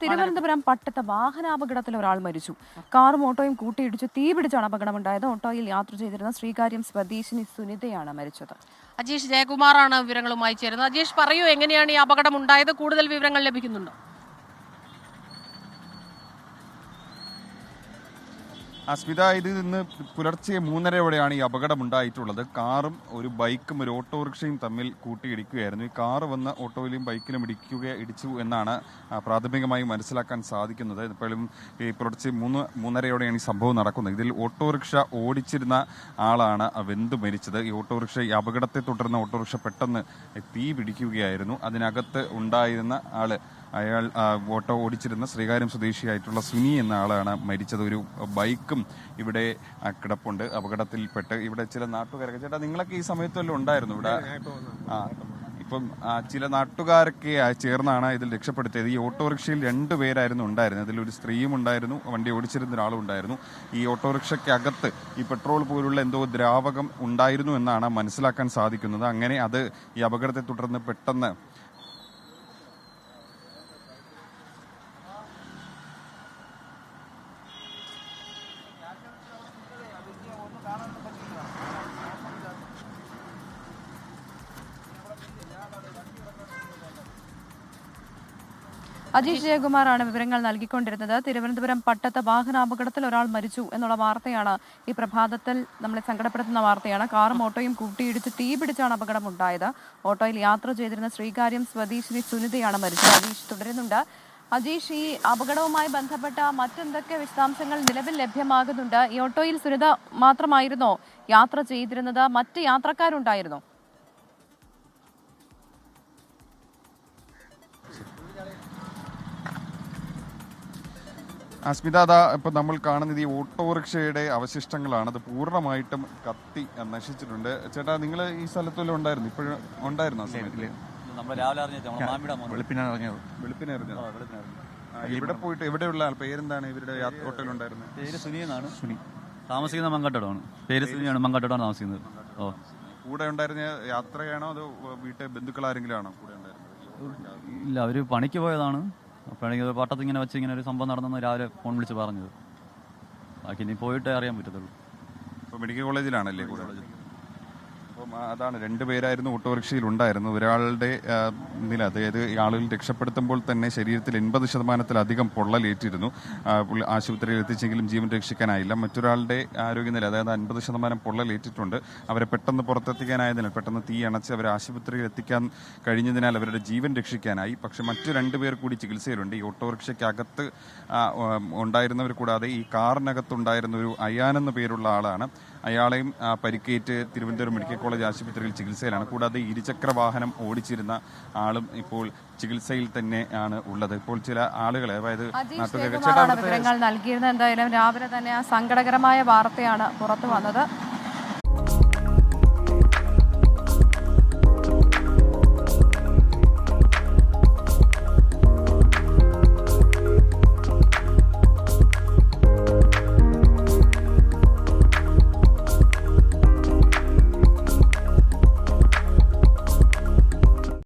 തിരുവനന്തപുരം പട്ടത്ത് വാഹനാപകടത്തിൽ ഒരാൾ മരിച്ചു. കാറും ഓട്ടോയും കൂട്ടിയിടിച്ച് തീപിടിച്ചാണ് അപകടമുണ്ടായത്. ഓട്ടോയിൽ യാത്ര ചെയ്തിരുന്ന ശ്രീകാര്യം സ്വദേശിനി സുനിതയാണ് മരിച്ചത്. അജീഷ് ജയകുമാറാണ് വിവരങ്ങളുമായി ചേരുന്നത്. അജീഷ്, പറയൂ, എങ്ങനെയാണ് ഈ അപകടം ഉണ്ടായത്? കൂടുതൽ വിവരങ്ങൾ ലഭിക്കുന്നുണ്ടോ? സ്മിത, ഇത് ഇന്ന് പുലർച്ചെ 3:30യോടെയാണ് ഈ അപകടമുണ്ടായിട്ടുള്ളത്. കാറും ഒരു ബൈക്കും ഒരു ഓട്ടോറിക്ഷയും തമ്മിൽ കൂട്ടിയിടിക്കുകയായിരുന്നു. ഈ കാറ് വന്ന് ഓട്ടോയിലും ബൈക്കിലും ഇടിച്ചു എന്നാണ് പ്രാഥമികമായി മനസ്സിലാക്കാൻ സാധിക്കുന്നത്. ഇപ്പോഴും ഈ പുലർച്ചെ 3:30യോടെയാണ് ഈ സംഭവം നടക്കുന്നത്. ഇതിൽ ഓട്ടോറിക്ഷ ഓടിച്ചിരുന്ന ആളാണ് വെന്തു മരിച്ചത്. ഈ ഓട്ടോറിക്ഷ, ഈ അപകടത്തെ തുടർന്ന് ഓട്ടോറിക്ഷ പെട്ടെന്ന് തീ പിടിക്കുകയായിരുന്നു. അതിനകത്ത് ഉണ്ടായിരുന്ന അയാൾ ഓട്ടോ ഓടിച്ചിരുന്ന ശ്രീകാര്യം സ്വദേശിയായിട്ടുള്ള സുനി എന്ന ആളാണ് മരിച്ചത്. ഒരു ബൈക്കും ഇവിടെ കിടപ്പുണ്ട് അപകടത്തിൽപ്പെട്ട്. ഇവിടെ ചില നാട്ടുകാരൊക്കെ, ചേട്ടാ നിങ്ങളൊക്കെ ഈ സമയത്തല്ലോ ഉണ്ടായിരുന്നു ഇവിടെ? ഇപ്പം ചില നാട്ടുകാരൊക്കെ ചേർന്നാണ് ഇതിൽ രക്ഷപ്പെടുത്തിയത്. ഈ ഓട്ടോറിക്ഷയിൽ 2 പേരായിരുന്നു ഉണ്ടായിരുന്നത്. അതിലൊരു സ്ത്രീയും ഉണ്ടായിരുന്നു, വണ്ടി ഓടിച്ചിരുന്ന ഒരാളും ഉണ്ടായിരുന്നു. ഈ ഓട്ടോറിക്ഷയ്ക്കകത്ത് ഈ പെട്രോൾ പോലുള്ള എന്തോ ദ്രാവകം ഉണ്ടായിരുന്നു എന്നാണ് മനസ്സിലാക്കാൻ സാധിക്കുന്നത്. അങ്ങനെ അത് ഈ അപകടത്തെ തുടർന്ന് പെട്ടെന്ന് അജീഷ് ജയകുമാറാണ് വിവരങ്ങൾ നൽകിക്കൊണ്ടിരുന്നത്. തിരുവനന്തപുരം പട്ടത്ത് വാഹനാപകടത്തിൽ ഒരാൾ മരിച്ചു എന്നുള്ള വാർത്തയാണ് ഈ പ്രഭാതത്തിൽ നമ്മളെ സങ്കടപ്പെടുത്തുന്ന വാർത്തയാണ്. കാറും ഓട്ടോയും കൂട്ടിയിടിച്ച് തീപിടിച്ചാണ് അപകടമുണ്ടായത്. ഓട്ടോയിൽ യാത്ര ചെയ്തിരുന്ന ശ്രീകാര്യം സ്വദേശിനി സുനിതയാണ് മരിച്ചത്. അജീഷ് തുടരുന്നുണ്ട്. അജീഷ്, ഈ അപകടവുമായി ബന്ധപ്പെട്ട മറ്റെന്തൊക്കെ വിശദാംശങ്ങൾ നിലവിൽ ലഭ്യമാകുന്നുണ്ട്? ഈ ഓട്ടോയിൽ സുനിത മാത്രമായിരുന്നോ യാത്ര ചെയ്തിരുന്നത്? മറ്റ് യാത്രക്കാരുണ്ടായിരുന്നോ? സ്മിത, ഇപ്പം നമ്മൾ കാണുന്നത് ഈ ഓട്ടോറിക്ഷയുടെ അവശിഷ്ടങ്ങളാണ്. അത് പൂർണ്ണമായിട്ടും കത്തി നശിച്ചിട്ടുണ്ട്. ചേട്ടാ, നിങ്ങൾ ഈ സ്ഥലത്തുള്ള ഉണ്ടായിരുന്നു? ഇപ്പോഴും ഉണ്ടായിരുന്നു ആ സമയത്ത്? വെളുപ്പിനെ അറിഞ്ഞത്. ഇവിടെ പോയിട്ട് എവിടെയുള്ള ആൾ? പേരെന്താണ് ഇവരുടെ ഓട്ടോയിലുണ്ടായിരുന്നത്? പേര് സുനി എന്നാണ്. സുനി താമസിക്കുന്ന മങ്കട്ടോടാണ്. പേര് സുനിയാണ്, മങ്കട്ടോടാണ് താമസിക്കുന്നത്. കൂടെ ഉണ്ടായിരുന്ന യാത്രയാണോ അതോ വീട്ടിൽ ബന്ധുക്കൾ ആരെങ്കിലും ആണോ കൂടെ ഉണ്ടായിരുന്നത്? ഇല്ല, അവര് പണിക്ക് പോയതാണ്. അപ്പോഴാണെങ്കിൽ പട്ടത്ത് ഇങ്ങനെ വെച്ച് ഇങ്ങനെ ഒരു സംഭവം നടന്നെന്ന് രാവിലെ ഫോൺ വിളിച്ച് പറഞ്ഞത്. ബാക്കി ഇനി പോയിട്ടേ അറിയാൻ പറ്റത്തുള്ളൂ. ഇപ്പോൾ മെഡിക്കൽ കോളേജിലാണല്ലേ കൂടെ? അപ്പം അതാണ്, 2 പേരായിരുന്നു ഓട്ടോറിക്ഷയിൽ ഉണ്ടായിരുന്നു. ഒരാളുടെ നില, അതായത് ഈ ആളുകൾ രക്ഷപ്പെടുത്തുമ്പോൾ തന്നെ ശരീരത്തിൽ 80% പൊള്ളലേറ്റിരുന്നു. ആശുപത്രിയിൽ എത്തിച്ചെങ്കിലും ജീവൻ രക്ഷിക്കാനായില്ല. മറ്റൊരാളുടെ ആരോഗ്യനില, അതായത് 50% പൊള്ളലേറ്റിട്ടുണ്ട്. അവരെ പെട്ടെന്ന് പുറത്തെത്തിക്കാനായതിനാൽ, പെട്ടെന്ന് തീ അണച്ച് അവരെ ആശുപത്രിയിൽ എത്തിക്കാൻ കഴിഞ്ഞതിനാൽ അവരുടെ ജീവൻ രക്ഷിക്കാനായി. പക്ഷെ മറ്റു 2 പേർ കൂടി ചികിത്സയിലുണ്ട്. ഈ ഓട്ടോറിക്ഷയ്ക്കകത്ത് ഉണ്ടായിരുന്നവർ കൂടാതെ ഈ കാറിനകത്തുണ്ടായിരുന്ന ഒരു അയാൻ എന്ന പേരുള്ള ആളാണ്. അയാളെയും പരിക്കേറ്റ് തിരുവനന്തപുരം മെഡിക്കൽ കോളേജ് ആശുപത്രിയിൽ ചികിത്സയിലാണ്. കൂടാതെ ഇരുചക്ര വാഹനം ഓടിച്ചിരുന്ന ആളും ഇപ്പോൾ ചികിത്സയിൽ തന്നെയാണ് ഉള്ളത്. ഇപ്പോൾ ചില ആളുകളെ, അതായത് വിവരങ്ങൾ നൽകിയിരുന്നത്. എന്തായാലും രാവിലെ തന്നെ ആ സങ്കടകരമായ വാർത്തയാണ് പുറത്തു വന്നത്.